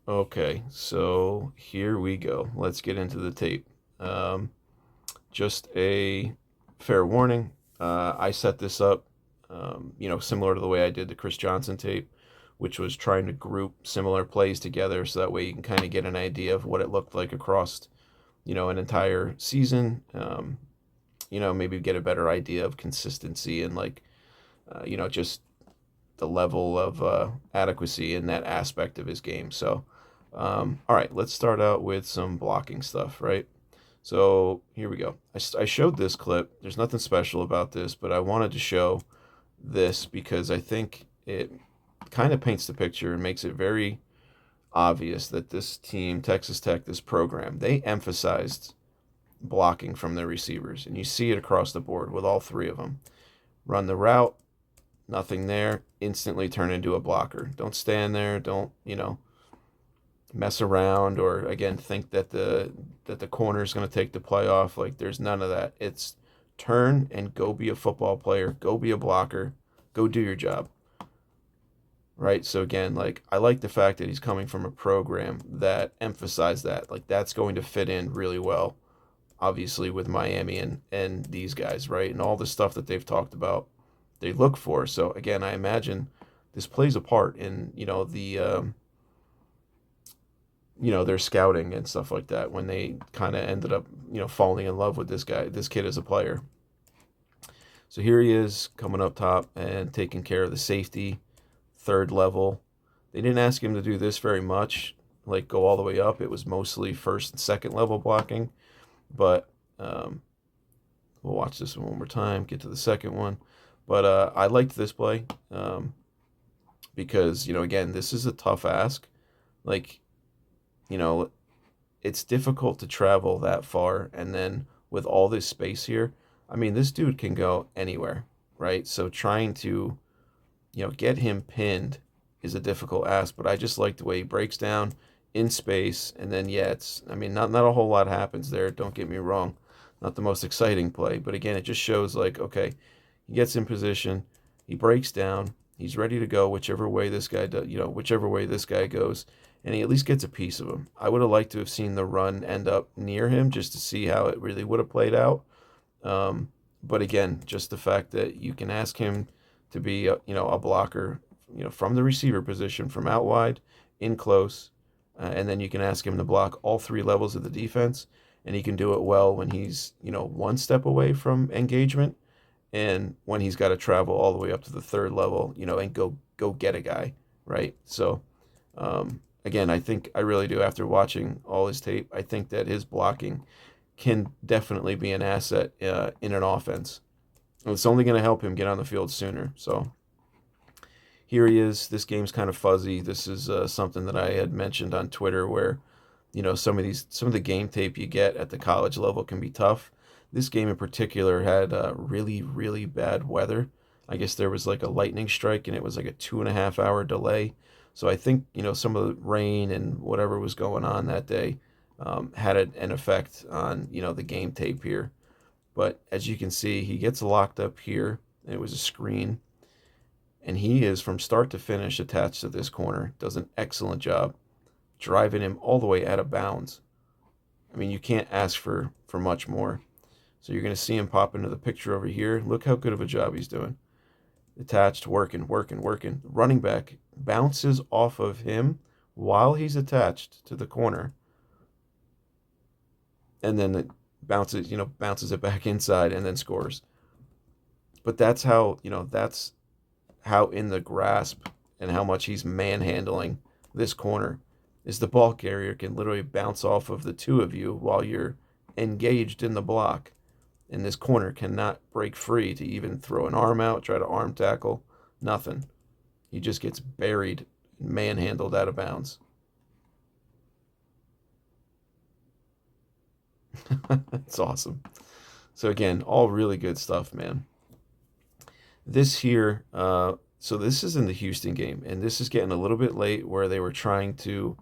Okay, so here we go. Let's get into the tape. Um, just a fair warning. I set this up, similar to the way I did the Chris Johnson tape, which was trying to group similar plays together so that way you can kind of get an idea of what it looked like across, an entire season. Maybe get a better idea of consistency and just the level of adequacy in that aspect of his game. So, all right, let's start out with some blocking stuff, right? So here we go. I showed this clip. There's nothing special about this, but I wanted to show this because I think it kind of paints the picture and makes it very obvious that this team, Texas Tech, this program, they emphasized blocking from their receivers. And you see it across the board with all three of them. Run the route, nothing there, instantly turn into a blocker. Don't stand there. Don't, mess around or again think that the corner is going to take the play off. Like there's none of that. It's turn and go be a football player, go be a blocker, go do your job. Right? So again, like I like the fact that he's coming from a program that emphasized that. Like that's going to fit in really well obviously with Miami and these guys, right? And all the stuff that they've talked about they look for. So again, I imagine this plays a part in, their scouting and stuff like that when they kind of ended up, falling in love with this kid as a player. So here he is coming up top and taking care of the safety, third level. They didn't ask him to do this very much, like go all the way up. It was mostly first and second level blocking, but we'll watch this one more time, get to the second one. But I liked this play because, again, this is a tough ask. Like, you know, it's difficult to travel that far. And then with all this space here, I mean, this dude can go anywhere, right? So trying to, get him pinned is a difficult ask, but I just like the way he breaks down in space. And then, yeah, I mean, not a whole lot happens there. Don't get me wrong. Not the most exciting play, but again, it just shows like, okay, he gets in position, he breaks down, he's ready to go whichever way this guy does, whichever way this guy goes, and he at least gets a piece of him. I would have liked to have seen the run end up near him just to see how it really would have played out. Um, but again, just the fact that you can ask him to be, a blocker, from the receiver position, from out wide, in close, and then you can ask him to block all three levels of the defense, and he can do it well when he's, one step away from engagement, and when he's got to travel all the way up to the third level, and go get a guy, right? So again, I think I really do. After watching all his tape, I think that his blocking can definitely be an asset in an offense. It's only going to help him get on the field sooner. So here he is. This game's kind of fuzzy. This is something that I had mentioned on Twitter, where some of the game tape you get at the college level can be tough. This game in particular had really really bad weather. I guess there was like a lightning strike, and it was like a 2.5 hour delay. So I think some of the rain and whatever was going on that day had an effect on the game tape here. But as you can see, he gets locked up here. It was a screen, and he is from start to finish attached to this corner. Does an excellent job driving him all the way out of bounds. I mean, you can't ask for much more. So you're going to see him pop into the picture over here. Look how good of a job he's doing. Attached, working, working, working. Running back bounces off of him while he's attached to the corner, and then it bounces it back inside and then scores. But that's how in the grasp and how much he's manhandling this corner is the ball carrier can literally bounce off of the two of you while you're engaged in the block. And this corner cannot break free to even throw an arm out, try to arm tackle, nothing. He just gets buried, manhandled out of bounds. It's awesome. So again, all really good stuff, man. This here, so this is in the Houston game, and this is getting a little bit late where they were trying to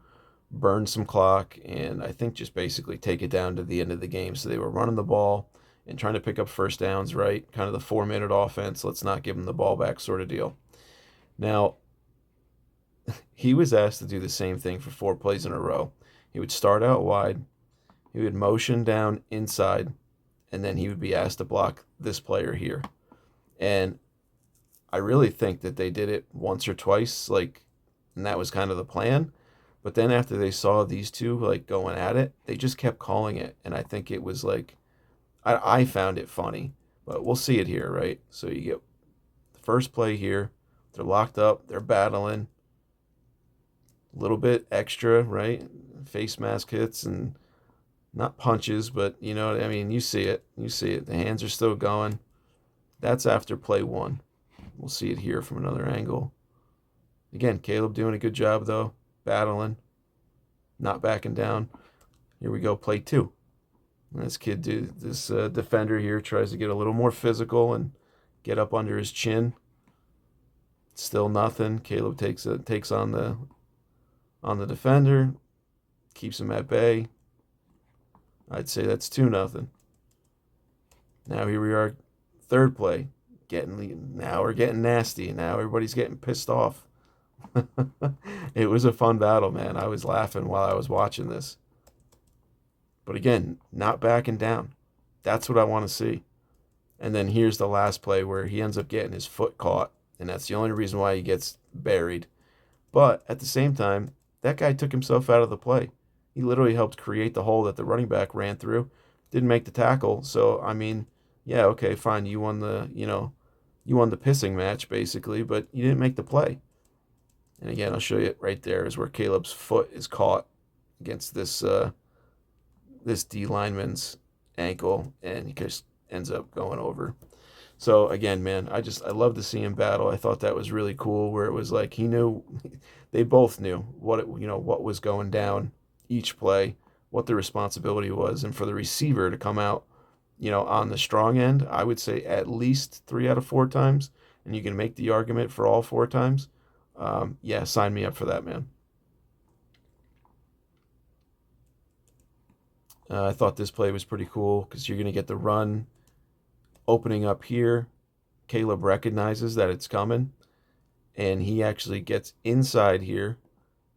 burn some clock and I think just basically take it down to the end of the game. So they were running the ball and trying to pick up first downs, right? Kind of the 4 minute offense. Let's not give them the ball back sort of deal. Now, he was asked to do the same thing for 4 plays in a row. He would start out wide, he would motion down inside, and then he would be asked to block this player here. And I really think that they did it once or twice, like, and that was kind of the plan. But then after they saw these two like going at it, they just kept calling it, and I think it was like I found it funny. But we'll see it here, right? So you get the first play here. They're locked up. They're battling. A little bit extra, right? Face mask hits and not punches, but you know what I mean. You see it. You see it. The hands are still going. That's after play one. We'll see it here from another angle. Again, Caleb doing a good job though, battling, not backing down. Here we go, play two. This defender here tries to get a little more physical and get up under his chin. Still nothing. Caleb takes on the defender, keeps him at bay. I'd say that's 2-0. Now here we are, third play. Now we're getting nasty. Now everybody's getting pissed off. It was a fun battle, man. I was laughing while I was watching this. But again, not backing down. That's what I want to see. And then here's the last play where he ends up getting his foot caught, and that's the only reason why he gets buried. But at the same time, that guy took himself out of the play. He literally helped create the hole that the running back ran through. Didn't make the tackle. So, I mean, yeah, okay, fine. You won the pissing match, basically, but you didn't make the play. And again, I'll show you it right there is where Caleb's foot is caught against this D lineman's ankle, and he just ends up going over. So again, man, I love to see him battle. I thought that was really cool, where it was like they both knew what was going down each play, what the responsibility was, and for the receiver to come out, on the strong end, I would say at least 3 out of 4 times, and you can make the argument for all 4 times. Yeah, sign me up for that, man. I thought this play was pretty cool because you're going to get the run opening up here. Caleb recognizes that it's coming, and he actually gets inside here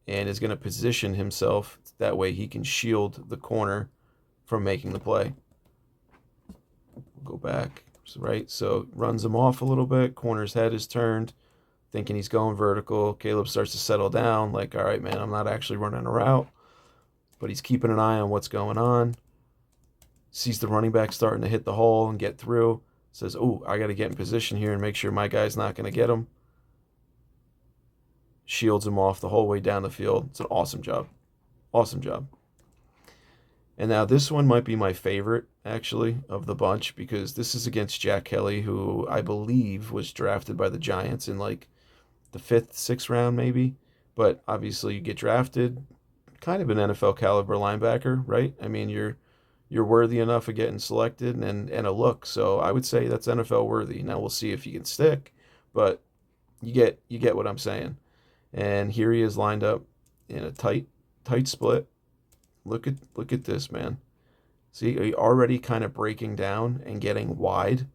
and is going to position himself that way he can shield the corner from making the play. Go back, right? So runs him off a little bit. Corner's head is turned, thinking he's going vertical. Caleb starts to settle down, like, all right, man, I'm not actually running a route, but he's keeping an eye on what's going on. Sees the running back starting to hit the hole and get through. Says, oh, I got to get in position here and make sure my guy's not going to get him. Shields him off the whole way down the field. It's an awesome job. Awesome job. And now this one might be my favorite, actually, of the bunch, because this is against Jack Kelly, who I believe was drafted by the Giants in like the 5th, 6th round, maybe. But obviously you get drafted, kind of an NFL caliber linebacker, right? I mean, you're worthy enough of getting selected and a look. So I would say that's NFL worthy. Now we'll see if you can stick, but you get what I'm saying. And here he is lined up in a tight split. Look at this, man. See, he already kind of breaking down and getting wide.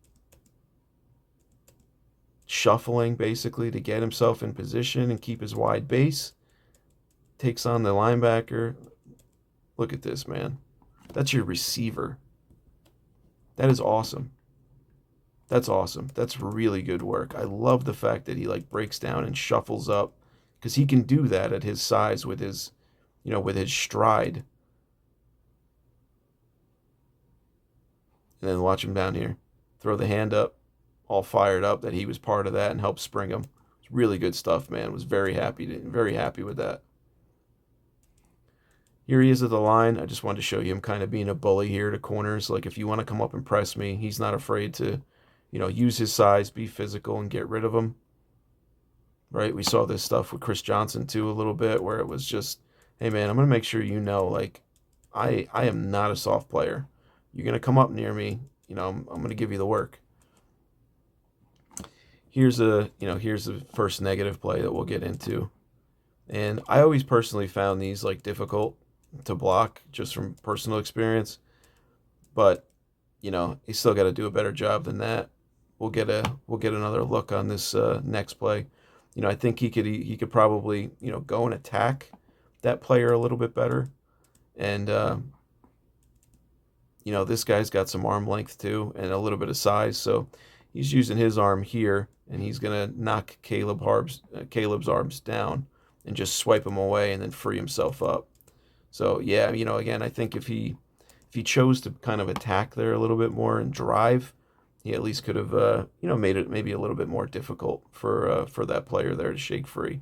Shuffling basically to get himself in position and keep his wide base. Takes on the linebacker. Look at this, man. That's your receiver. That is awesome. That's awesome. That's really good work. I love the fact that he like breaks down and shuffles up, because he can do that at his size with his stride. And then watch him down here. Throw the hand up, all fired up that he was part of that and helped spring him. It's really good stuff, man. Was very happy with that. Here he is at the line. I just wanted to show you him kind of being a bully here to corners. Like, if you want to come up and press me, he's not afraid to, use his size, be physical, and get rid of him. Right? We saw this stuff with Chris Johnson, too, a little bit, where it was just, hey, man, I'm going to make sure like, I am not a soft player. You're going to come up near me, I'm going to give you the work. Here's the first negative play that we'll get into. And I always personally found these, like, difficult to block just from personal experience, but you still got to do a better job than that. We'll get another look on this next play. I think he could probably go and attack that player a little bit better. And this guy's got some arm length too and a little bit of size, so he's using his arm here, and he's gonna knock Caleb's arms down and just swipe him away and then free himself up. So yeah, again, I think if he chose to kind of attack there a little bit more and drive, he at least could have made it maybe a little bit more difficult for that player there to shake free.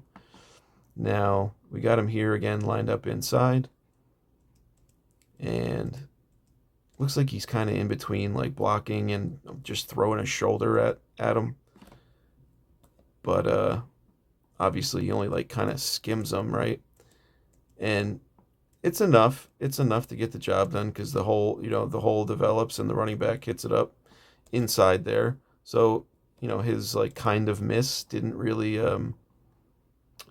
Now we got him here again lined up inside, and looks like he's kind of in between like blocking and just throwing a shoulder at him. But obviously he only like kind of skims him, right? And it's enough. It's enough to get the job done because the hole develops and the running back hits it up inside there. So, his like kind of miss didn't really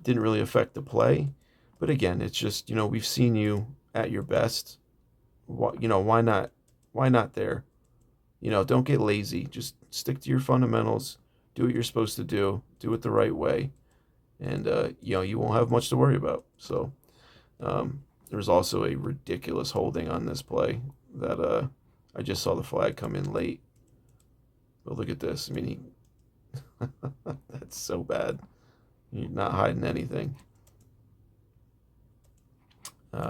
affect the play. But again, it's just, we've seen you at your best. Why not? Why not there? Don't get lazy. Just stick to your fundamentals. Do what you're supposed to do. Do it the right way, and you won't have much to worry about. So there's also a ridiculous holding on this play that I just saw the flag come in late. But look at this. I mean, that's so bad. You're not hiding anything.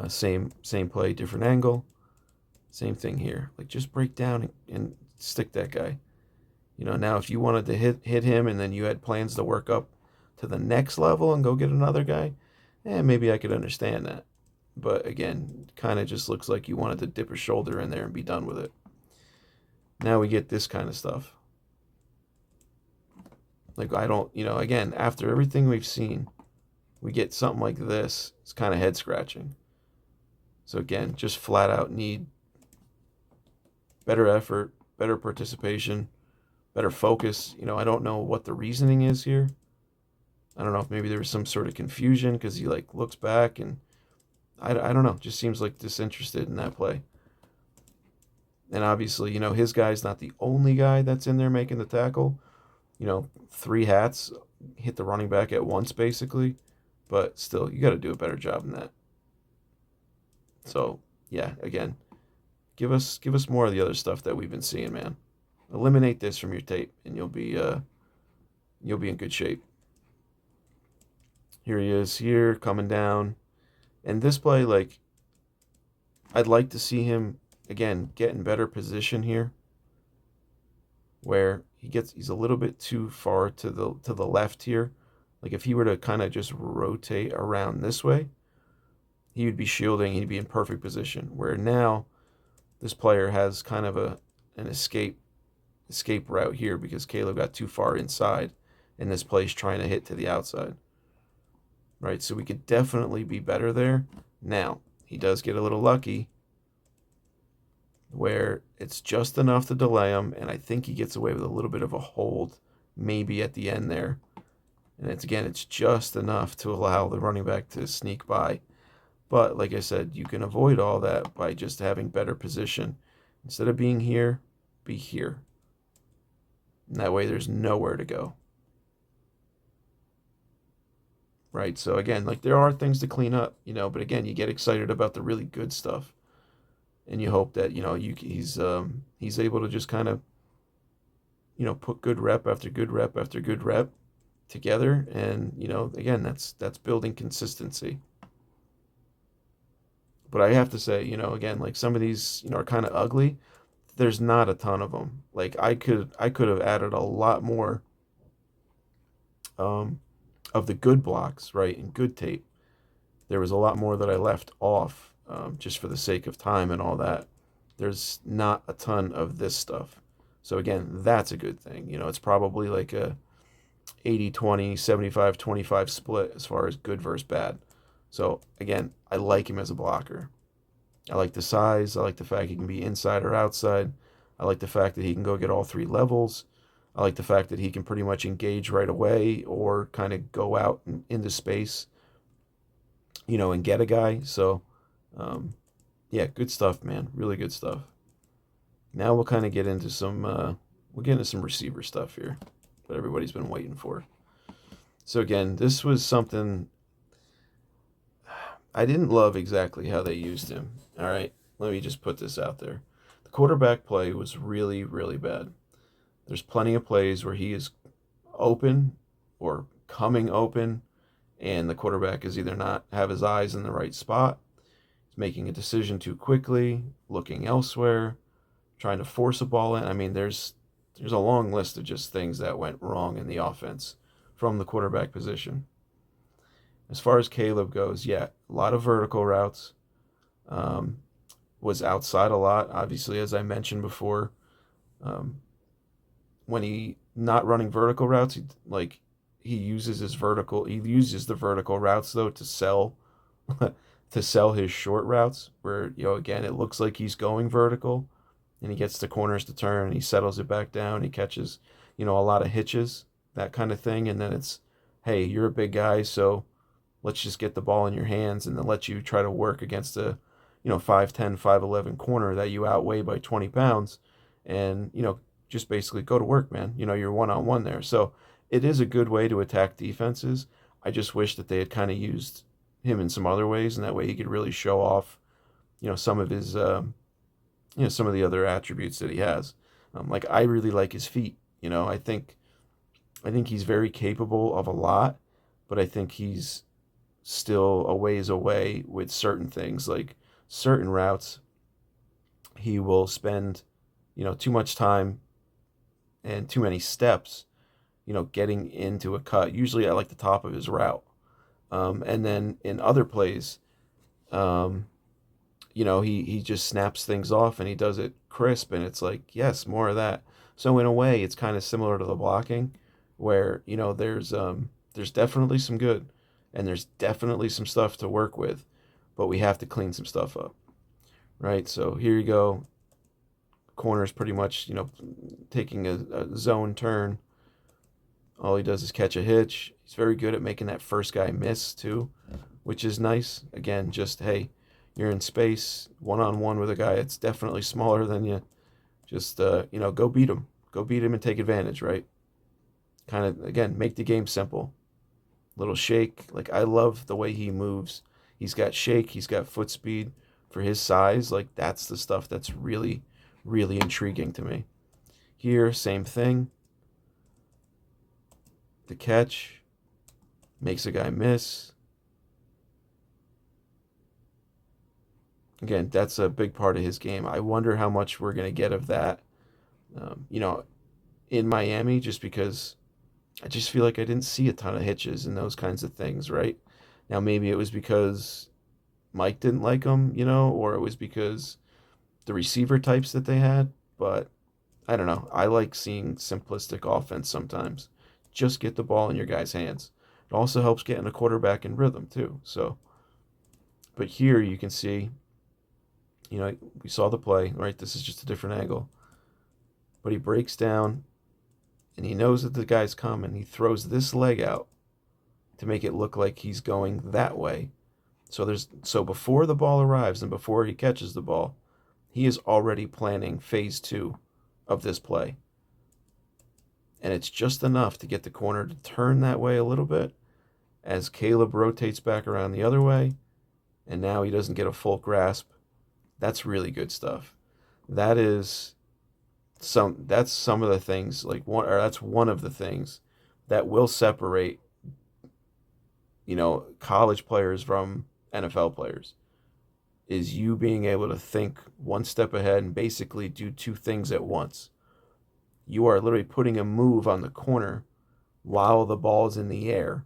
Same play, different angle. Same thing here. Like just break down and stick that guy. Now if you wanted to hit him and then you had plans to work up to the next level and go get another guy, maybe I could understand that. But again, kind of just looks like you wanted to dip a shoulder in there and be done with it. Now we get this kind of stuff. Like I don't, again, after everything we've seen, we get something like this. It's kind of head scratching. So again, just flat out need better effort, better participation, better focus. I don't know what the reasoning is here. I don't know if maybe there was some sort of confusion because he like looks back and I don't know. Just seems like disinterested in that play. And obviously, his guy's not the only guy that's in there making the tackle. Three hats hit the running back at once basically, but still, you got to do a better job than that. So yeah, again, give us more of the other stuff that we've been seeing, man. Eliminate this from your tape, and you'll be in good shape. Here he is here coming down, and this play, like, I'd like to see him again get in better position here, where he's a little bit too far to the left here. Like if he were to kind of just rotate around this way, he would be shielding. He'd be in perfect position. Where now, this player has kind of an escape route here because Caleb got too far inside, and this play's trying to hit to the outside. Right, so we could definitely be better there. Now he does get a little lucky, where it's just enough to delay him, and I think he gets away with a little bit of a hold, maybe at the end there. And it's just enough to allow the running back to sneak by. But like I said, you can avoid all that by just having better position. Instead of being here, be here. And that way there's nowhere to go. Right? So again, like there are things to clean up, but again, you get excited about the really good stuff. And you hope that, he's able to just kind of, put good rep after good rep after good rep together. And, again, that's building consistency. But I have to say, again, like some of these, are kind of ugly. There's not a ton of them. Like I could have added a lot more of the good blocks, right, and good tape. There was a lot more that I left off just for the sake of time and all that. There's not a ton of this stuff. So again, that's a good thing. It's probably like a 80-20, 75-25 split as far as good versus bad. So again, I like him as a blocker. I like the size. I like the fact he can be inside or outside. I like the fact that he can go get all three levels. I like the fact that he can pretty much engage right away or kind of go out into space, and get a guy. So, yeah, good stuff, man. Really good stuff. Now we'll kind of get into some receiver stuff here that everybody's been waiting for. So again, this was something I didn't love exactly how they used him. All right, let me just put this out there. The quarterback play was really, really bad. There's plenty of plays where he is open or coming open, and the quarterback is either not have his eyes in the right spot, he's making a decision too quickly, looking elsewhere, trying to force a ball in. I mean, there's a long list of just things that went wrong in the offense from the quarterback position. As far as Caleb goes, yeah, a lot of vertical routes. Um, was outside a lot, obviously, as I mentioned before. Um, when he not running vertical routes, he uses the vertical routes though to sell to sell his short routes where again it looks like he's going vertical and he gets the corners to turn and he settles it back down, he catches a lot of hitches, that kind of thing, and then it's, hey, you're a big guy, so let's just get the ball in your hands and then let you try to work against a 5'10", 5'11" corner that you outweigh by 20 pounds, and just basically go to work, man. You're one on one there. So it is a good way to attack defenses. I just wish that they had kind of used him in some other ways, and that way he could really show off, some of his, some of the other attributes that he has. Like I really like his feet. I think he's very capable of a lot, but I think he's still a ways away with certain things, like certain routes. He will spend, too much time and too many steps, getting into a cut, usually at like the top of his route. And then in other plays, um, he just snaps things off and he does it crisp, and it's like, yes, more of that. So in a way, it's kind of similar to the blocking, where there's definitely some good, and there's definitely some stuff to work with, but we have to clean some stuff up, right? So here you go, corner's pretty much taking a zone turn. All he does is catch a hitch. He's very good at making that first guy miss too, which is nice. Again, just, hey, you're in space, one on one with a guy that's definitely smaller than you. Just go beat him. Go beat him and take advantage, right? Kind of, again, make the game simple. Little shake. Like, I love the way he moves. He's got shake. He's got foot speed for his size. Like, that's the stuff that's really, really intriguing to me. Here, same thing. The catch makes a guy miss. Again, that's a big part of his game. I wonder how much we're going to get of that, um, you know, in Miami, just because I just feel like I didn't see a ton of hitches and those kinds of things, right? Now, maybe it was because Mike didn't like him, or it was because the receiver types that they had, but I don't know. I like seeing simplistic offense sometimes. Just get the ball in your guys' hands. It also helps getting a quarterback in rhythm, too. So, but here you can see, we saw the play, right? This is just a different angle. But he breaks down and he knows that the guy's coming. He throws this leg out to make it look like he's going that way. So before the ball arrives and before he catches the ball, he is already planning phase two of this play. And it's just enough to get the corner to turn that way a little bit as Caleb rotates back around the other way, and now he doesn't get a full grasp. That's really good stuff. That is that's some of the things, that's one of the things that will separate, college players from NFL players, is you being able to think one step ahead and basically do two things at once. You are literally putting a move on the corner while the ball's in the air,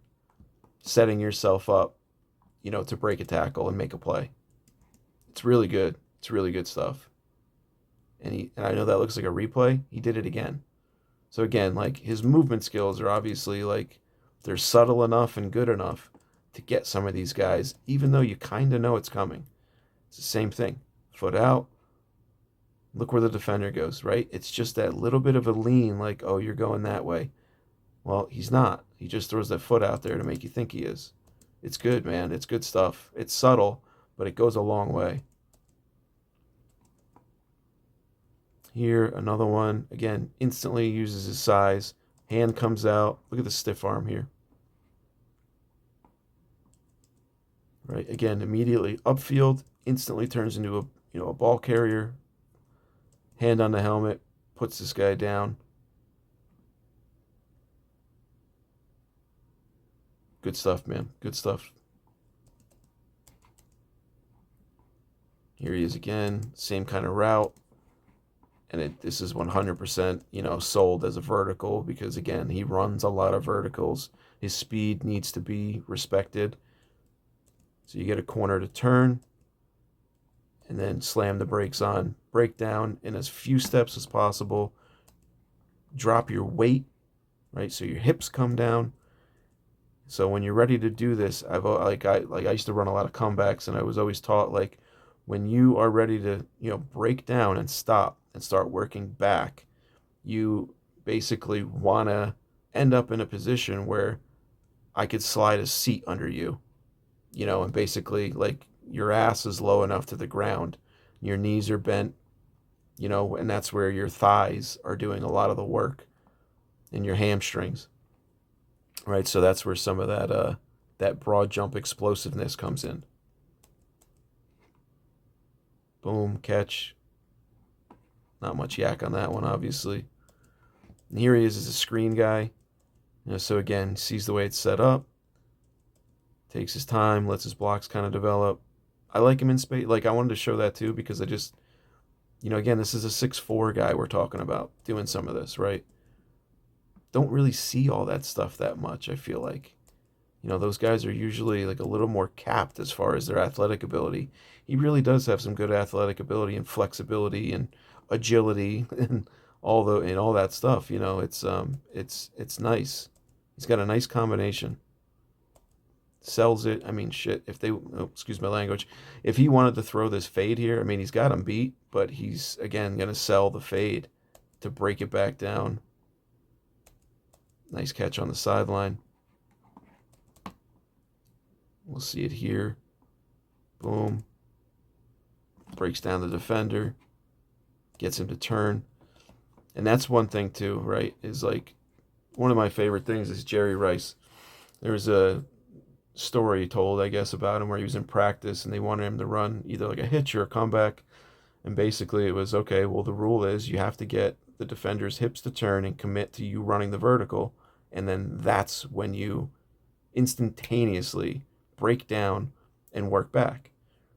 setting yourself up, to break a tackle and make a play. It's really good. It's really good stuff. And I know that looks like a replay. He did it again. So again, like, his movement skills are obviously, like, they're subtle enough and good enough to get some of these guys, even though you kind of know it's coming. It's the same thing. Foot out. Look where the defender goes, right? It's just that little bit of a lean, like, oh, you're going that way. Well, he's not. He just throws that foot out there to make you think he is. It's good, man. It's good stuff. It's subtle, but it goes a long way. Here, another one. Again, instantly uses his size. Hand comes out. Look at the stiff arm here. right? Again, immediately upfield, instantly turns into a ball carrier, hand on the helmet, puts this guy down. Good stuff, man. Good stuff. Here he is again, same kind of route. And this is 100%, sold as a vertical because, again, he runs a lot of verticals. His speed needs to be respected. So you get a corner to turn and then slam the brakes on. Break down in as few steps as possible. Drop your weight, right? So your hips come down. So when you're ready to do this, I used to run a lot of comebacks, and I was always taught, like, when you are ready to break down and stop and start working back, you basically want to end up in a position where I could slide a seat under you, and basically, like, your ass is low enough to the ground, your knees are bent, and that's where your thighs are doing a lot of the work, and your hamstrings, right? So that's where some of that broad jump explosiveness comes in. Boom, catch. Not much yak on that one, obviously. And here he is as a screen guy. So again, sees the way it's set up, takes his time, lets his blocks kind of develop. I like him in space. Like, I wanted to show that too because I just, again, this is a 6'4" guy we're talking about doing some of this, right? Don't really see all that stuff that much, I feel like. Those guys are usually like a little more capped as far as their athletic ability. He really does have some good athletic ability and flexibility and agility and all that stuff. It's nice. He's got a nice combination. Sells it. I mean, shit. Excuse my language. If he wanted to throw this fade here, I mean, he's got him beat, but he's again gonna sell the fade to break it back down. Nice catch on the sideline. We'll see it here. Boom. Breaks down the defender. Gets him to turn. And that's one thing too, right? Is like one of my favorite things is Jerry Rice. There was a story told, I guess, about him where he was in practice and they wanted him to run either like a hitch or a comeback. And basically it was, okay, well, the rule is you have to get the defender's hips to turn and commit to you running the vertical. And then that's when you instantaneously break down and work back,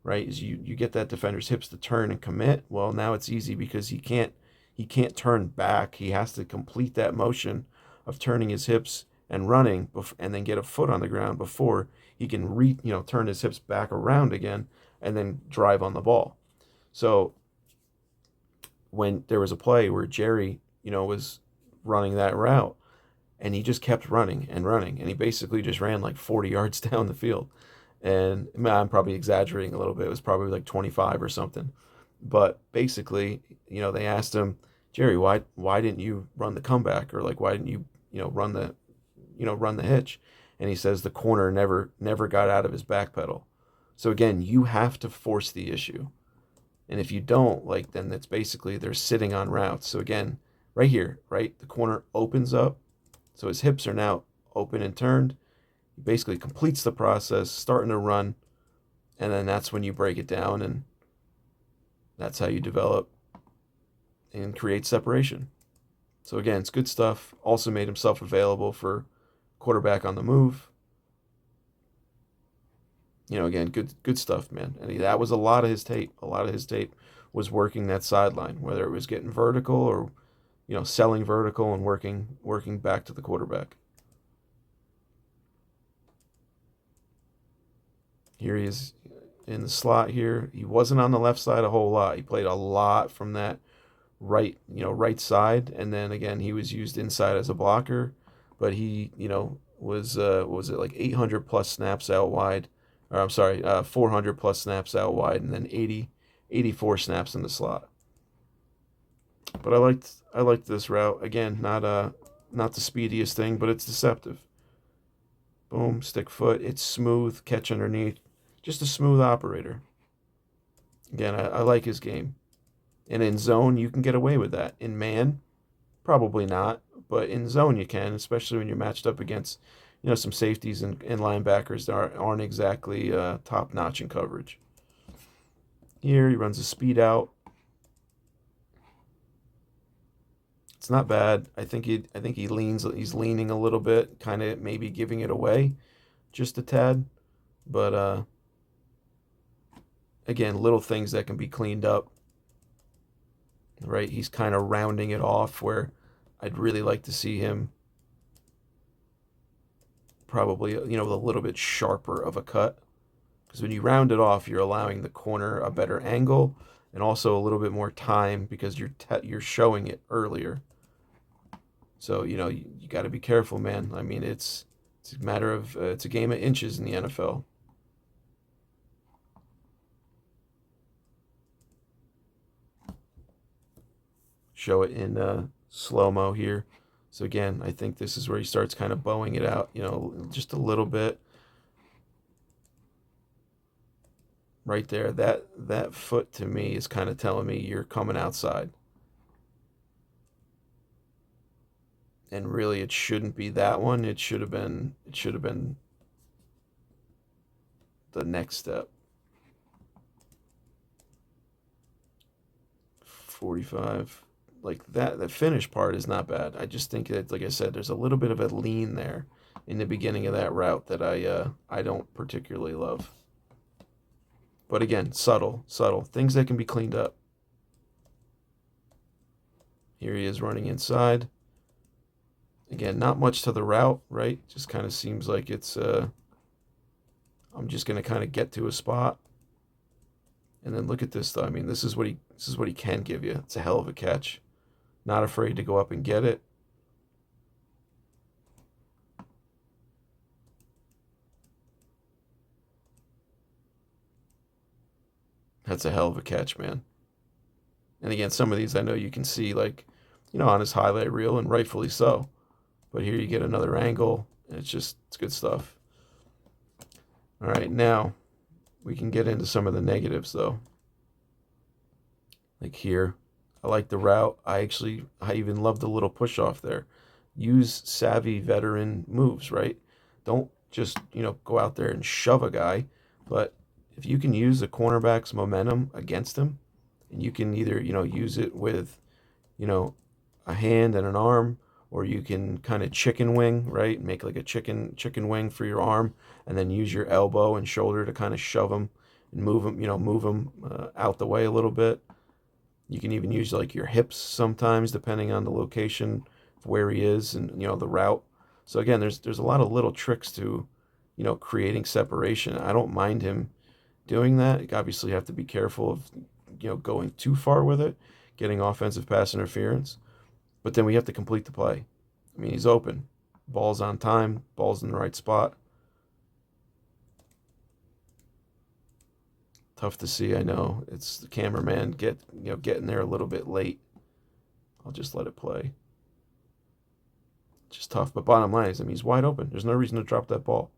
right? Is you get that defender's hips to turn and commit. Well, now it's easy because he can't turn back. He has to complete that motion of turning his hips and running, and then get a foot on the ground before he can turn his hips back around again and then drive on the ball. So when there was a play where Jerry, was running that route, and he just kept running and running, and he basically just ran like 40 yards down the field. And I'm probably exaggerating a little bit. It was probably like 25 or something. But basically, they asked him, Jerry, why didn't you run the comeback, or like why didn't you run the hitch? And he says the corner never got out of his back pedal. So again, you have to force the issue. And if you don't, like, then it's basically they're sitting on routes. So again, right here, right, the corner opens up. So his hips are now open and turned. He basically completes the process, starting to run, and then that's when you break it down, and that's how you develop and create separation. So again, it's good stuff. Also made himself available for quarterback on the move. Again, good stuff, man. And that was a lot of his tape. A lot of his tape was working that sideline, whether it was getting vertical or selling vertical and working back to the quarterback. Here he is in the slot here. He wasn't on the left side a whole lot. He played a lot from that right side, and then again he was used inside as a blocker, but he was what was it, like 800 plus snaps out wide, or I'm sorry, 400 plus snaps out wide, and then 84 snaps in the slot. But I liked this route. Again, not the speediest thing, but it's deceptive. Boom, stick foot. It's smooth, catch underneath. Just a smooth operator. Again, I like his game. And in zone, you can get away with that. In man, probably not. But in zone, you can, especially when you're matched up against, some safeties and linebackers that aren't exactly top notch in coverage. Here he runs a speed out. It's not bad. I think he's leaning a little bit, kind of maybe giving it away just a tad. But again, little things that can be cleaned up, right? He's kind of rounding it off where I'd really like to see him probably, with a little bit sharper of a cut. Because when you round it off, you're allowing the corner a better angle and also a little bit more time because you're showing it earlier. So you got to be careful, man. I mean, it's a matter of it's a game of inches in the NFL. Show it in slow mo here. So again, I think this is where he starts kind of bowing it out, just a little bit right there. That foot to me is kind of telling me you're coming outside. And really it shouldn't be that one. It should have been the next step. 45. Like that finish part is not bad. I just think that, like I said, there's a little bit of a lean there in the beginning of that route that I don't particularly love. But again, subtle things that can be cleaned up. Here he is running inside. Again, not much to the route, right? Just kind of seems like it's I'm just going to kind of get to a spot. And then look at this though. I mean, this is what he can give you. It's a hell of a catch. Not afraid to go up and get it. That's a hell of a catch, man. And again, some of these I know you can see like, on his highlight reel, and rightfully so. But here you get another angle, and it's good stuff. All right, now we can get into some of the negatives though. Like here, I like the route. I even love the little push off there. Use savvy veteran moves, right? Don't just, go out there and shove a guy, but if you can use the cornerback's momentum against him, and you can either, use it with, you know, a hand and an arm, or you can kind of chicken wing, right? Make like a chicken wing for your arm, and then use your elbow and shoulder to kind of shove him and move him out the way a little bit. You can even use like your hips sometimes, depending on the location of where he is and the route. So again, there's a lot of little tricks to creating separation. I don't mind him doing that. You obviously have to be careful of going too far with it, getting offensive pass interference. But then we have to complete the play. I mean, he's open. Ball's on time. Ball's in the right spot. Tough to see, I know. It's the cameraman getting there a little bit late. I'll just let it play. Just tough. But bottom line is, I mean, he's wide open. There's no reason to drop that ball.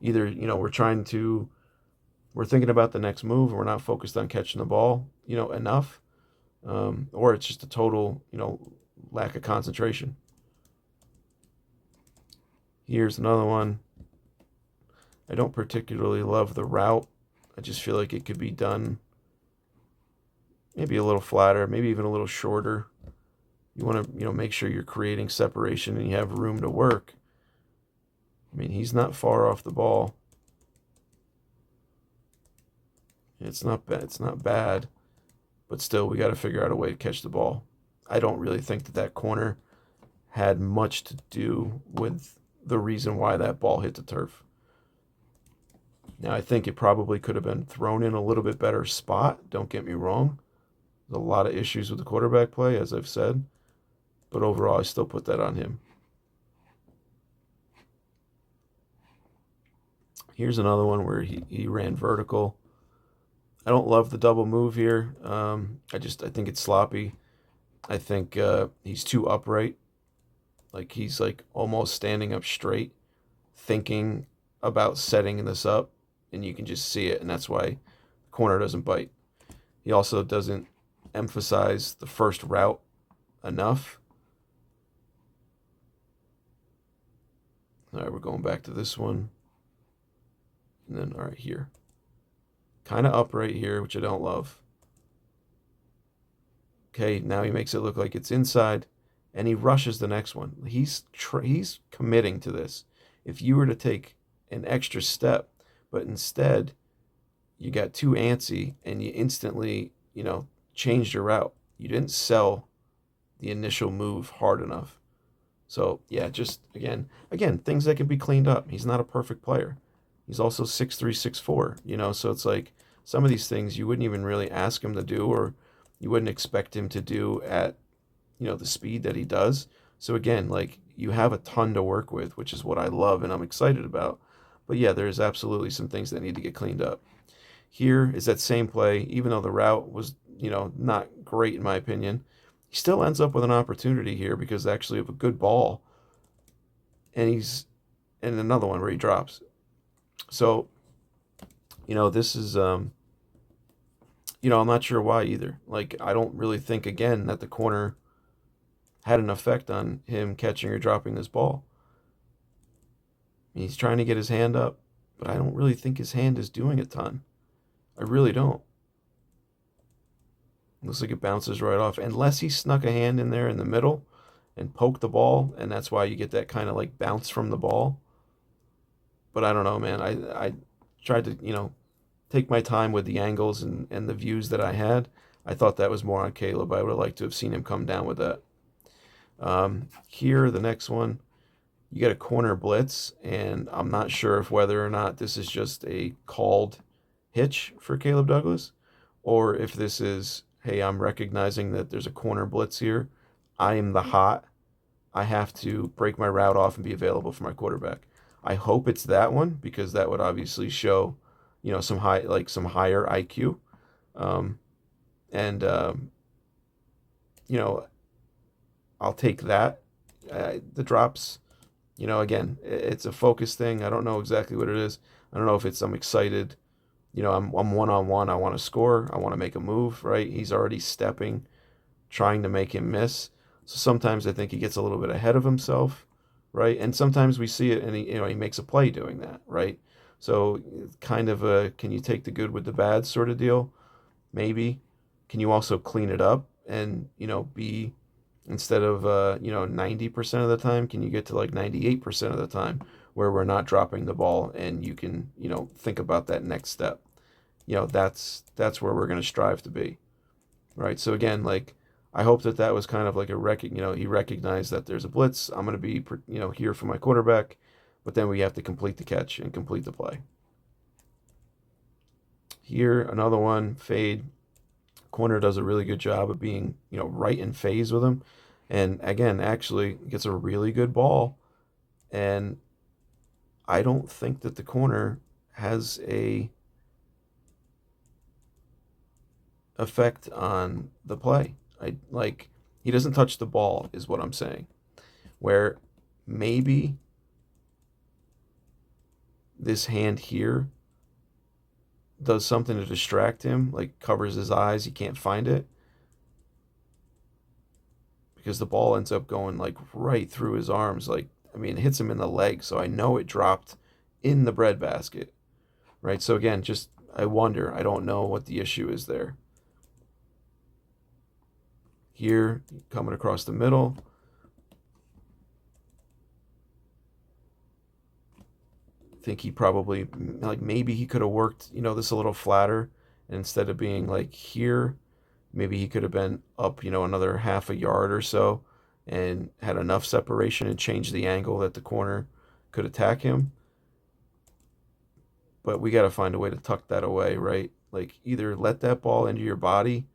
Either, we're thinking about the next move and we're not focused on catching the ball, enough. Or it's just a total, lack of concentration. Here's another one. I don't particularly love the route. I just feel like it could be done maybe a little flatter, maybe even a little shorter. You want to, make sure you're creating separation and you have room to work. I mean, he's not far off the ball. It's not bad. It's not bad, but still, we got to figure out a way to catch the ball. I don't really think that corner had much to do with the reason why that ball hit the turf. Now, I think it probably could have been thrown in a little bit better spot. Don't get me wrong. There's a lot of issues with the quarterback play, as I've said. But overall, I still put that on him. Here's another one where he ran vertical. I don't love the double move here. I think it's sloppy. I think he's too upright. Like he's like almost standing up straight, thinking about setting this up, and you can just see it, and that's why the corner doesn't bite. He also doesn't emphasize the first route enough. All right, we're going back to this one. And then, all right, here. Kind of upright here, which I don't love. Okay, now he makes it look like it's inside, and he rushes the next one. He's committing to this. If you were to take an extra step, but instead you got too antsy and you instantly, changed your route. You didn't sell the initial move hard enough. So yeah, just again, things that can be cleaned up. He's not a perfect player. He's also 6'3", 6'4", so it's like some of these things you wouldn't even really ask him to do, or you wouldn't expect him to do at, the speed that he does. So again, like you have a ton to work with, which is what I love and I'm excited about. But yeah, there's absolutely some things that need to get cleaned up. Here is that same play, even though the route was, not great in my opinion, he still ends up with an opportunity here because actually of a good ball, and he's in another one where he drops. So, this is I'm not sure why either. Like I don't really think again that the corner had an effect on him catching or dropping this ball. He's trying to get his hand up, but I don't really think his hand is doing a ton. I really don't. Looks like it bounces right off. Unless he snuck a hand in there in the middle and poked the ball, and that's why you get that kind of like bounce from the ball. But I don't know, man. I tried to, take my time with the angles and the views that I had. I thought that was more on Caleb. I would have liked to have seen him come down with that. Here, the next one, you get a corner blitz, and I'm not sure if whether or not this is just a called hitch for Caleb Douglas, or if this is, hey, I'm recognizing that there's a corner blitz here. I am the hot. I have to break my route off and be available for my quarterback. I hope it's that one because that would obviously show, some higher IQ, and I'll take that. The drops, again, it's a focus thing. I don't know exactly what it is. I don't know if it's I'm excited. I'm one on one. I want to score. I want to make a move. Right? He's already stepping, trying to make him miss. So sometimes I think he gets a little bit ahead of himself, right? And sometimes we see it, and he makes a play doing that, right? So kind of a can you take the good with the bad sort of deal, maybe. Can you also clean it up and be instead of 90% of the time, can you get to like 98% of the time where we're not dropping the ball and you can think about that next step. That's where we're going to strive to be, right? So again, like I hope that was kind of like he recognized that there's a blitz. I'm going to be here for my quarterback, but then we have to complete the catch and complete the play. Here, another one, fade. Corner does a really good job of being, right in phase with him. And again, actually gets a really good ball. And I don't think that the corner has a effect on the play. He doesn't touch the ball is what I'm saying. Where maybe this hand here does something to distract him, like covers his eyes, he can't find it. Because the ball ends up going like right through his arms. Like, I mean, it hits him in the leg, so I know it dropped in the breadbasket. Right? So again, just I wonder. I don't know what the issue is there. Here, coming across the middle. I think he probably maybe he could have worked, this a little flatter, and instead of being like here, maybe he could have been up, another half a yard or so and had enough separation and changed the angle that the corner could attack him. But we got to find a way to tuck that away, right? Like either let that ball into your body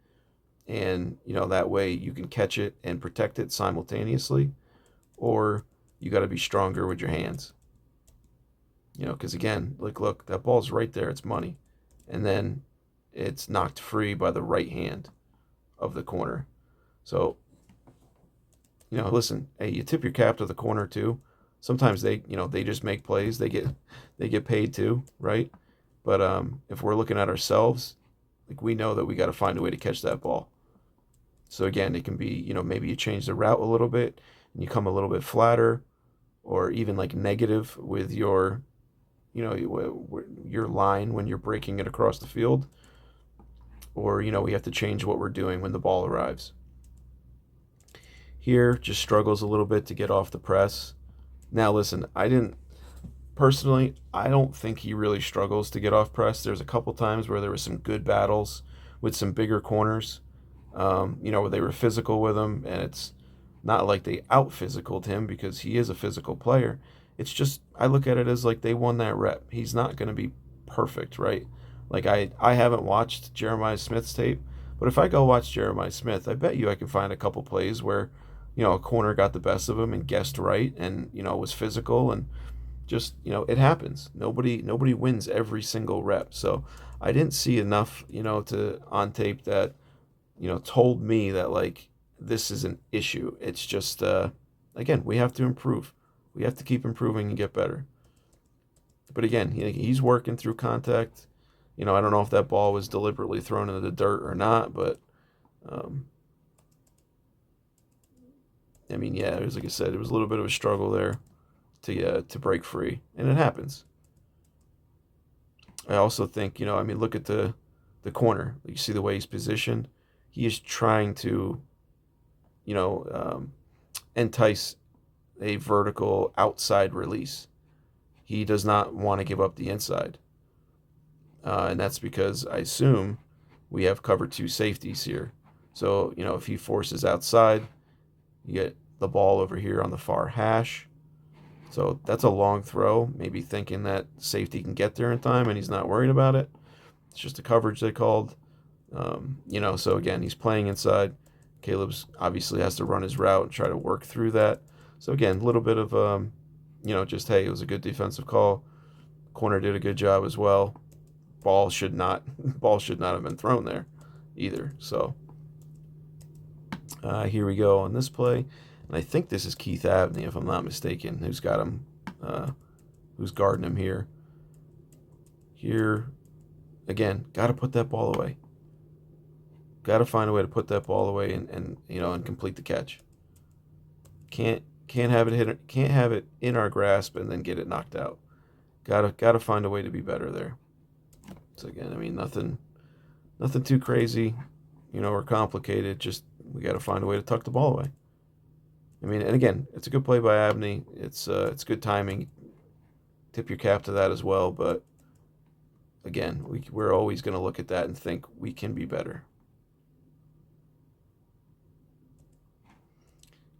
and, that way you can catch it and protect it simultaneously, or you got to be stronger with your hands. Because again, look, that ball's right there. It's money. And then it's knocked free by the right hand of the corner. So, listen, hey, you tip your cap to the corner too. Sometimes they just make plays. They get paid too, right? But if we're looking at ourselves, like we know that we got to find a way to catch that ball. So again, it can be, maybe you change the route a little bit and you come a little bit flatter, or even like negative with your, your line when you're breaking it across the field, or we have to change what we're doing when the ball arrives. Here, just struggles a little bit to get off the press. Now, listen, I don't think he really struggles to get off press. There's a couple times where there were some good battles with some bigger corners, where they were physical with him, and it's not like they out physicaled him because he is a physical player. It's just, I look at it as like they won that rep. He's not going to be perfect, right? Like, I haven't watched Jeremiah Smith's tape, but if I go watch Jeremiah Smith, I bet you I can find a couple plays where, a corner got the best of him and guessed right and, was physical, and just, it happens. Nobody wins every single rep. So I didn't see enough, to on tape that, told me that, like, this is an issue. It's just, again, we have to improve. We have to keep improving and get better. But again, he's working through contact. I don't know if that ball was deliberately thrown into the dirt or not, but um, I mean, yeah, it was, like I said, it was a little bit of a struggle there to break free, and it happens. I also think, I mean, look at the corner. You see the way he's positioned. He is trying to, you know, um, entice a vertical outside release. He does not want to give up the inside, and that's because I assume we have cover two safeties here. So if he forces outside, you get the ball over here on the far hash. So that's a long throw, maybe thinking that safety can get there in time and he's not worried about it. It's just a coverage they called. So again, he's playing inside. Caleb's obviously has to run his route and try to work through that. So again, a little bit of, just, hey, it was a good defensive call. Corner did a good job as well. Ball should not have been thrown there either. So here we go on this play. And I think this is Keith Abney, if I'm not mistaken, who's got him, who's guarding him here. Here, again, got to put that ball away. Got to find a way to put that ball away and complete the catch. Can't have it in our grasp and then get it knocked out. Gotta find a way to be better there. So again, I mean, nothing too crazy, or complicated. Just we got to find a way to tuck the ball away. I mean, and again, it's a good play by Abney. It's good timing. Tip your cap to that as well. But again, we're always going to look at that and think we can be better.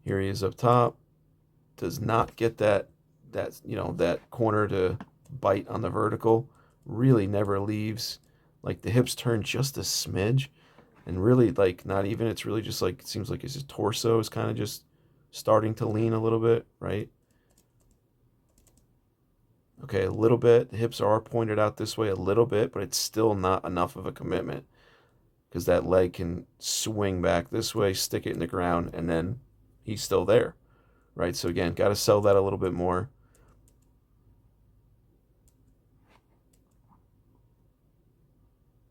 Here he is up top. Does not get that corner to bite on the vertical. Really never leaves. Like, the hips turn just a smidge, and really, like, not even. It's really just like, it seems like his torso is kind of just starting to lean a little bit, right? Okay, a little bit. The hips are pointed out this way a little bit, but it's still not enough of a commitment because that leg can swing back this way, stick it in the ground, and then he's still there, right? So again, got to sell that a little bit more.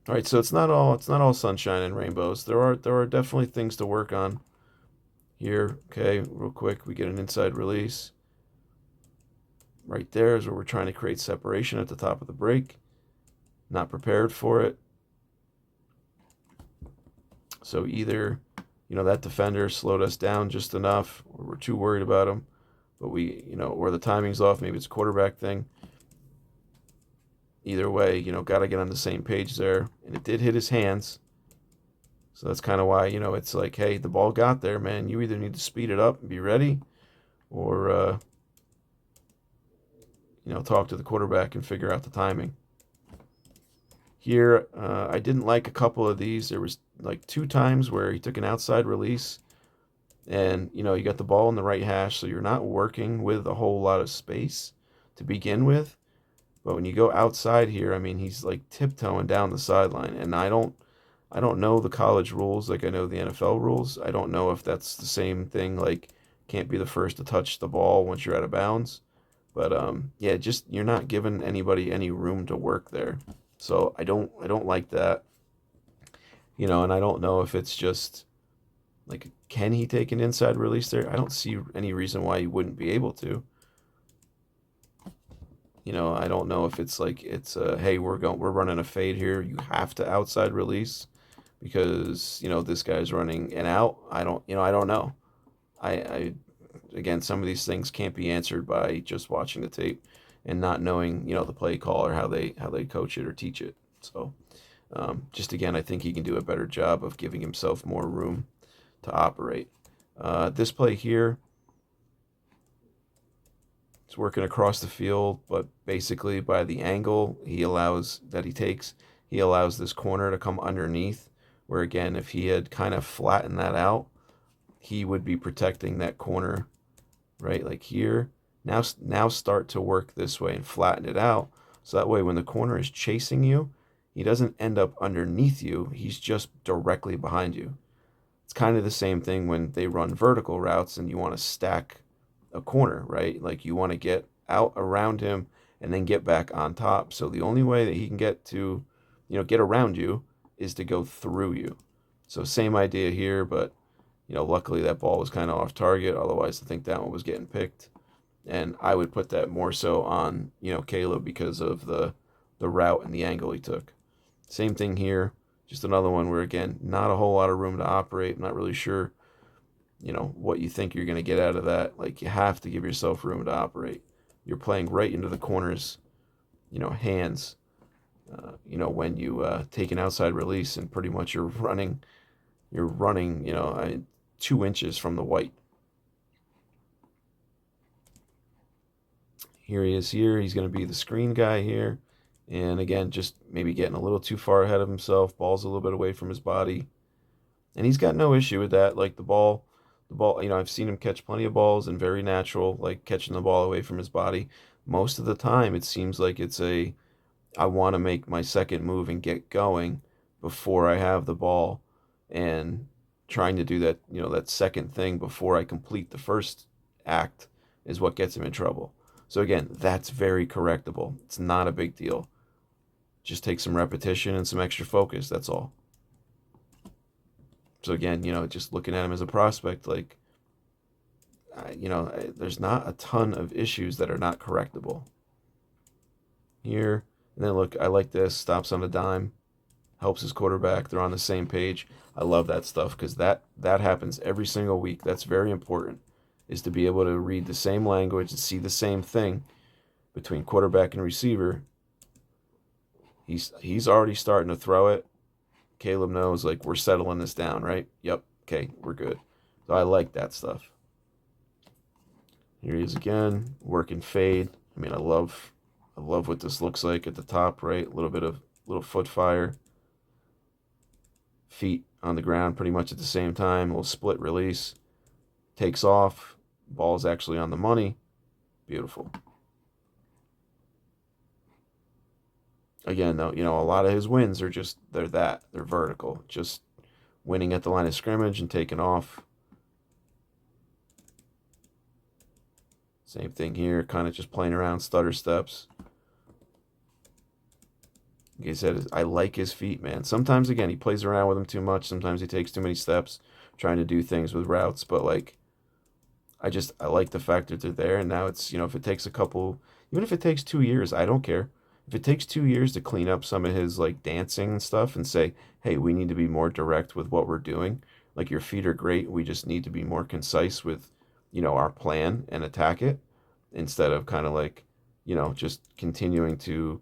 All right, so it's not all sunshine and rainbows. There are definitely things to work on here. Okay, real quick, we get an inside release. Right there is where we're trying to create separation at the top of the break. Not prepared for it. So either, that defender slowed us down just enough, or we're too worried about him, but or the timing's off. Maybe it's a quarterback thing. Either way, got to get on the same page there. And it did hit his hands. So that's kind of why, it's like, hey, the ball got there, man. You either need to speed it up and be ready, or, talk to the quarterback and figure out the timing. Here, I didn't like a couple of these. There was like two times where he took an outside release, and, you got the ball in the right hash, so you're not working with a whole lot of space to begin with. But when you go outside here, I mean, he's like tiptoeing down the sideline, and I don't know the college rules like I know the NFL rules. I don't know if that's the same thing, like can't be the first to touch the ball once you're out of bounds. But yeah, just you're not giving anybody any room to work there. So I don't like that. And I don't know if it's just like, can he take an inside release there? I don't see any reason why he wouldn't be able to. I don't know if it's like it's hey, we're running a fade here. You have to outside release because this guy's running an out. I don't know. I again, some of these things can't be answered by just watching the tape and not knowing the play call or how they coach it or teach it. So just again, I think he can do a better job of giving himself more room to operate. This play here, it's working across the field, but basically by the angle he takes, he allows this corner to come underneath. Where again, if he had kind of flattened that out, he would be protecting that corner, right? Like here. Now start to work this way and flatten it out. So that way, when the corner is chasing you, he doesn't end up underneath you. He's just directly behind you. It's kind of the same thing when they run vertical routes and you want to stack a corner, right? Like you want to get out around him and then get back on top. So the only way that he can get around you is to go through you. So same idea here, but luckily that ball was kind of off target. Otherwise, I think that one was getting picked. And I would put that more so on, Caleb because of the route and the angle he took. Same thing here. Just another one where again, not a whole lot of room to operate. I'm not really sure, what you think you're going to get out of that. Like you have to give yourself room to operate. You're playing right into the corner's, hands. When you take an outside release and pretty much you're running, 2 inches from the white. Here he is here. He's going to be the screen guy here. And again, just maybe getting a little too far ahead of himself. Ball's a little bit away from his body. And he's got no issue with that. Like the ball, I've seen him catch plenty of balls and very natural, like catching the ball away from his body. Most of the time, it seems like I want to make my second move and get going before I have the ball and trying to do that second thing before I complete the first act is what gets him in trouble. So again, that's very correctable. It's not a big deal. Just take some repetition and some extra focus. That's all. So again, just looking at him as a prospect, like, there's not a ton of issues that are not correctable. Here, and then look, I like this. Stops on a dime, helps his quarterback. They're on the same page. I love that stuff because that happens every single week. That's very important, is to be able to read the same language and see the same thing between quarterback and receiver. He's already starting to throw it. Caleb knows, like, we're settling this down, right? Yep. Okay, we're good. So I like that stuff. Here he is again, working fade. I mean, I love what this looks like at the top, right? A little foot fire. Feet on the ground pretty much at the same time. A little split release. Takes off. Ball's actually on the money. Beautiful. Again, though, a lot of his wins are they're vertical. Just winning at the line of scrimmage and taking off. Same thing here, kind of just playing around, stutter steps. Like I said, I like his feet, man. Sometimes, again, he plays around with them too much. Sometimes he takes too many steps trying to do things with routes. But, like, I like the fact that they're there. And now it's, if it takes even if it takes 2 years, I don't care. If it takes 2 years to clean up some of his, like, dancing and stuff and say, hey, we need to be more direct with what we're doing. Like, your feet are great. We just need to be more concise with, our plan and attack it instead of kind of like, just continuing to,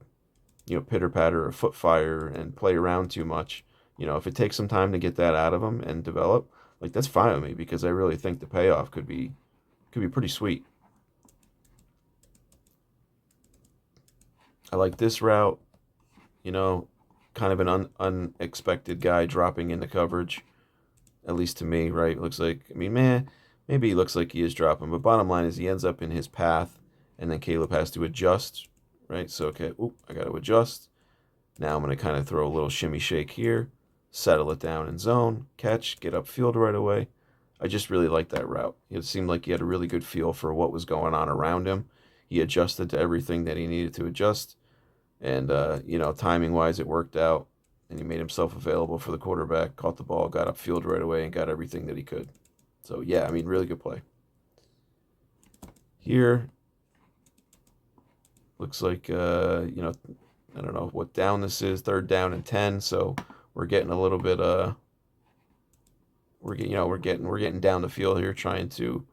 pitter patter or foot fire and play around too much. If it takes some time to get that out of him and develop, like, that's fine with me because I really think the payoff could be pretty sweet. I like this route, you know, kind of an unexpected guy dropping into coverage, at least to me, right? It looks like, I mean, man, maybe he looks like he is dropping, but bottom line is he ends up in his path, and then Caleb has to adjust, right? So, okay, I got to adjust. Now I'm going to kind of throw a little shimmy shake here, settle it down in zone, catch, get upfield right away. I just really like that route. It seemed like he had a really good feel for what was going on around him. He adjusted to everything that he needed to adjust. And, timing wise, it worked out. And he made himself available for the quarterback, caught the ball, got upfield right away, and got everything that he could. So, yeah, I mean, really good play. Here, Looks like I don't know what down this is, 3rd down and 10. So we're getting a little bit we're getting down the field here, trying to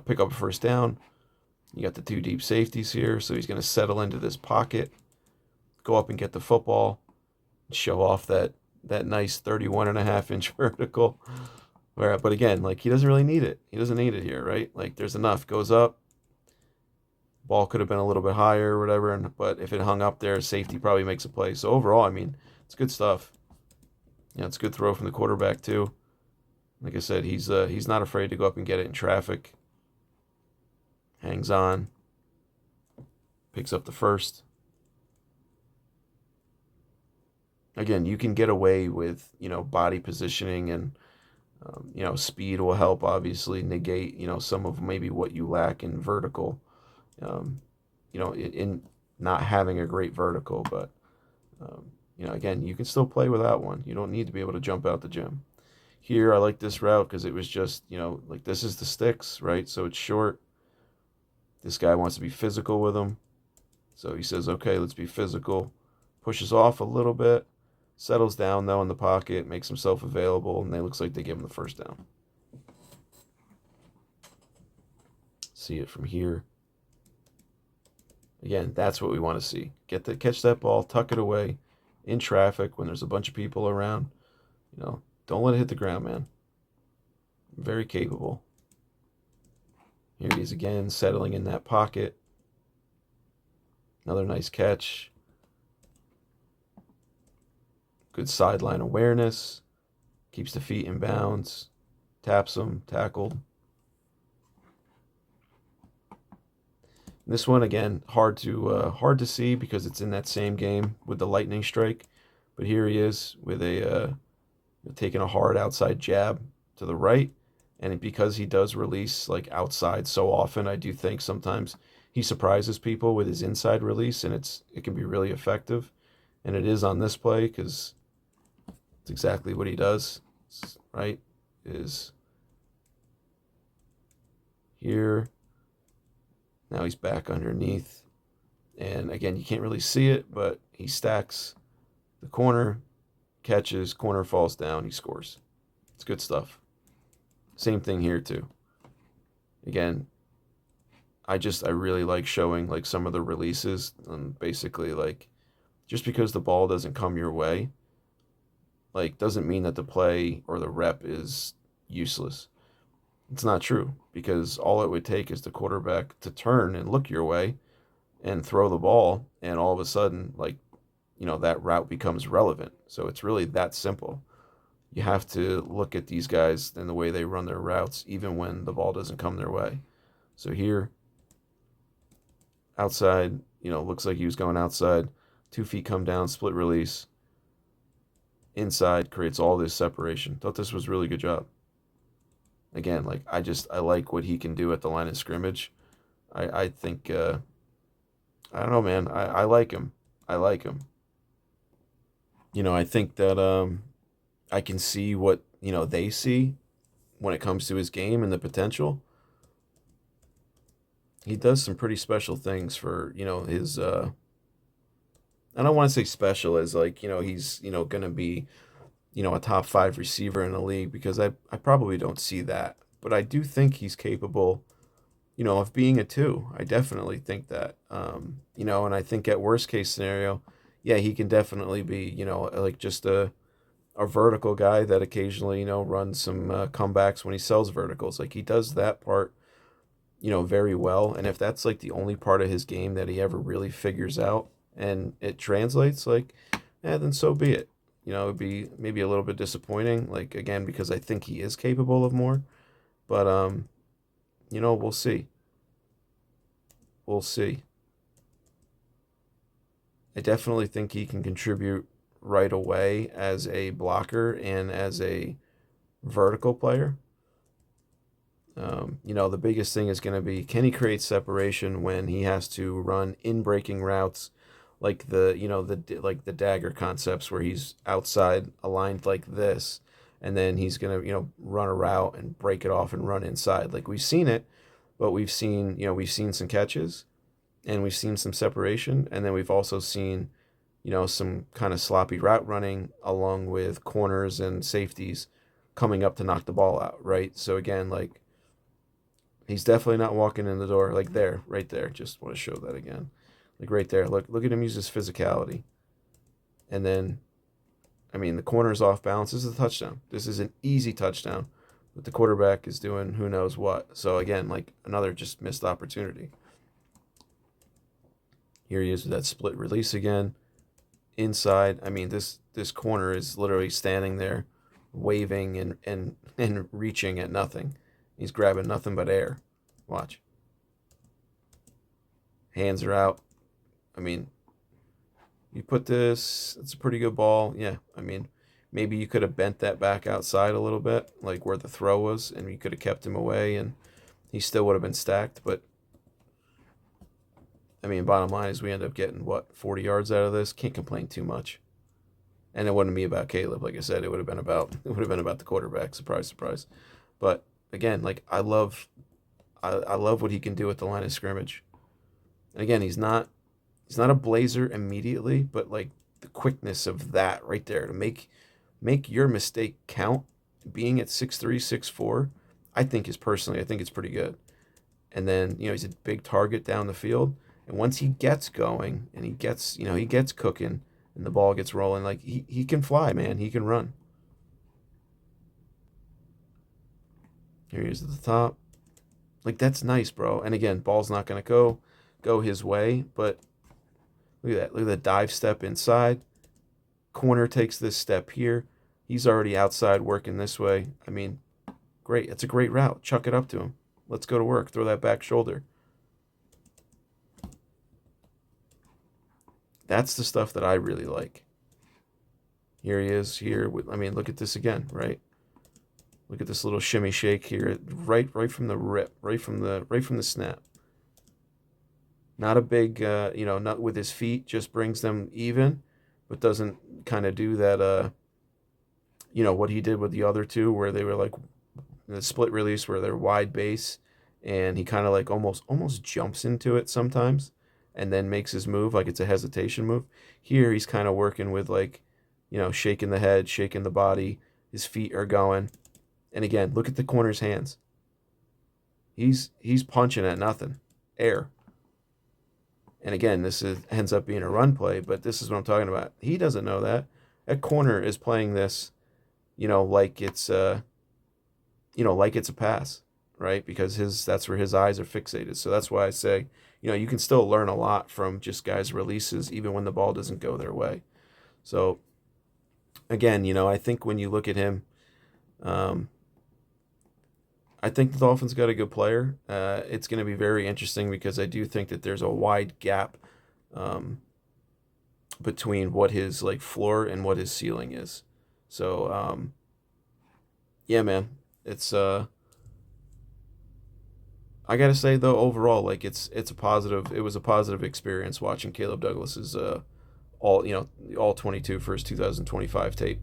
pick up a first down. You got the two deep safeties here, so he's going to settle into this pocket, go up and get the football, show off that nice 31.5 inch vertical. But again, like he doesn't really need it. He doesn't need it here, right? Like there's enough. Goes up. Ball could have been a little bit higher or whatever, but if it hung up there, safety probably makes a play. So overall, I mean, it's good stuff. It's a good throw from the quarterback too. Like I said, he's not afraid to go up and get it in traffic. Hangs on, picks up the first. Again, you can get away with body positioning, and speed will help obviously negate some of maybe what you lack in vertical. Um, in not having a great vertical, but again, you can still play without one. You don't need to be able to jump out the gym. Here, I like this route because it was just like this is the sticks, right? So it's short. This guy wants to be physical with him, so he says, "Okay, let's be physical." Pushes off a little bit, settles down though in the pocket, makes himself available, and it looks like they give him the first down. See it from here. Again, that's what we want to see. Catch that ball, tuck it away in traffic when there's a bunch of people around. Don't let it hit the ground, man. Very capable. Here he is again, settling in that pocket. Another nice catch. Good sideline awareness. Keeps the feet in bounds. Taps them, tackled. This one again, hard to see because it's in that same game with the lightning strike. But here he is with taking a hard outside jab to the right, and because he does release like outside so often, I do think sometimes he surprises people with his inside release, and it can be really effective, and it is on this play because it's exactly what he does. Right, is here. Now he's back underneath. And again, you can't really see it, but he stacks the corner, catches, corner falls down, he scores. It's good stuff. Same thing here too. Again, I really like showing like some of the releases, and basically like just because the ball doesn't come your way, like doesn't mean that the play or the rep is useless. It's not true, because all it would take is the quarterback to turn and look your way and throw the ball, and all of a sudden, like, that route becomes relevant. So it's really that simple. You have to look at these guys and the way they run their routes, even when the ball doesn't come their way. So here, outside, looks like he was going outside. 2 feet come down, split release. Inside creates all this separation. Thought this was a really good job. Again, like I like what he can do at the line of scrimmage. I think I don't know, man. I like him. I like him. I think that I can see what they see when it comes to his game and the potential. He does some pretty special things for his. I don't want to say special as like he's gonna be a top 5 receiver in the league, because I probably don't see that. But I do think he's capable, of being a 2. I definitely think that. And I think at worst case scenario, yeah, he can definitely be, like just a vertical guy that occasionally, runs some comebacks when he sells verticals. Like he does that part, very well. And if that's like the only part of his game that he ever really figures out and it translates, like, then so be it. It'd be maybe a little bit disappointing, like again, because I think he is capable of more. But we'll see. We'll see. I definitely think he can contribute right away as a blocker and as a vertical player. The biggest thing is going to be, can he create separation when he has to run in breaking routes, like the dagger concepts where he's outside aligned like this, and then he's gonna run a route and break it off and run inside. Like we've seen it, but we've seen some catches, and we've seen some separation, and then we've also seen, some kind of sloppy route running along with corners and safeties coming up to knock the ball out, right? So again, like he's definitely not walking in the door like there, right there. Just want to show that again. Like right there. Look at him use his physicality. And then I mean the corner's off balance. This is a touchdown. This is an easy touchdown. But the quarterback is doing who knows what. So again, like another just missed opportunity. Here he is with that split release again. Inside. I mean this corner is literally standing there waving and reaching at nothing. He's grabbing nothing but air. Watch. Hands are out. I mean, you put this, it's a pretty good ball. Yeah, I mean, maybe you could have bent that back outside a little bit, like where the throw was, and you could have kept him away, and he still would have been stacked. But, I mean, bottom line is we end up getting, what, 40 yards out of this? Can't complain too much. And it wouldn't be about Caleb, like I said. It would have been about the quarterback. Surprise, surprise. But again, like I love what he can do at the line of scrimmage. And again, he's not a blazer immediately, but like the quickness of that right there to make your mistake count, being at 6'3", 6'4", I think it's pretty good. And then, he's a big target down the field. And once he gets going and he gets cooking and the ball gets rolling, like he can fly, man. He can run. Here he is at the top. Like that's nice, bro. And again, ball's not gonna go his way, but look at that. Look at the dive step inside. Corner takes this step here. He's already outside working this way. I mean, great. It's a great route. Chuck it up to him. Let's go to work. Throw that back shoulder. That's the stuff that I really like. Here he is here. I mean, look at this again, right? Look at this little shimmy shake here, right from the rip, right from the snap. Not a big, not with his feet, just brings them even, but doesn't kind of do that, what he did with the other two, where they were like the split release, where they're wide base, and he kind of like almost jumps into it sometimes, and then makes his move like it's a hesitation move. Here he's kind of working with like, shaking the head, shaking the body. His feet are going. And again, look at the corner's hands. He's punching at nothing. Air. And again, ends up being a run play, but this is what I'm talking about. He doesn't know that. That corner is playing this, like it's like it's a pass, right? Because that's where his eyes are fixated. So that's why I say, you can still learn a lot from just guys' releases, even when the ball doesn't go their way. So again, I think when you look at him, I think the Dolphins got a good player. It's going to be very interesting because I do think that there's a wide gap between what his like floor and what his ceiling is. So yeah, man, it's I gotta say though, overall, like it's a positive. It was a positive experience watching Caleb Douglas's all 22 for his 2025 tape.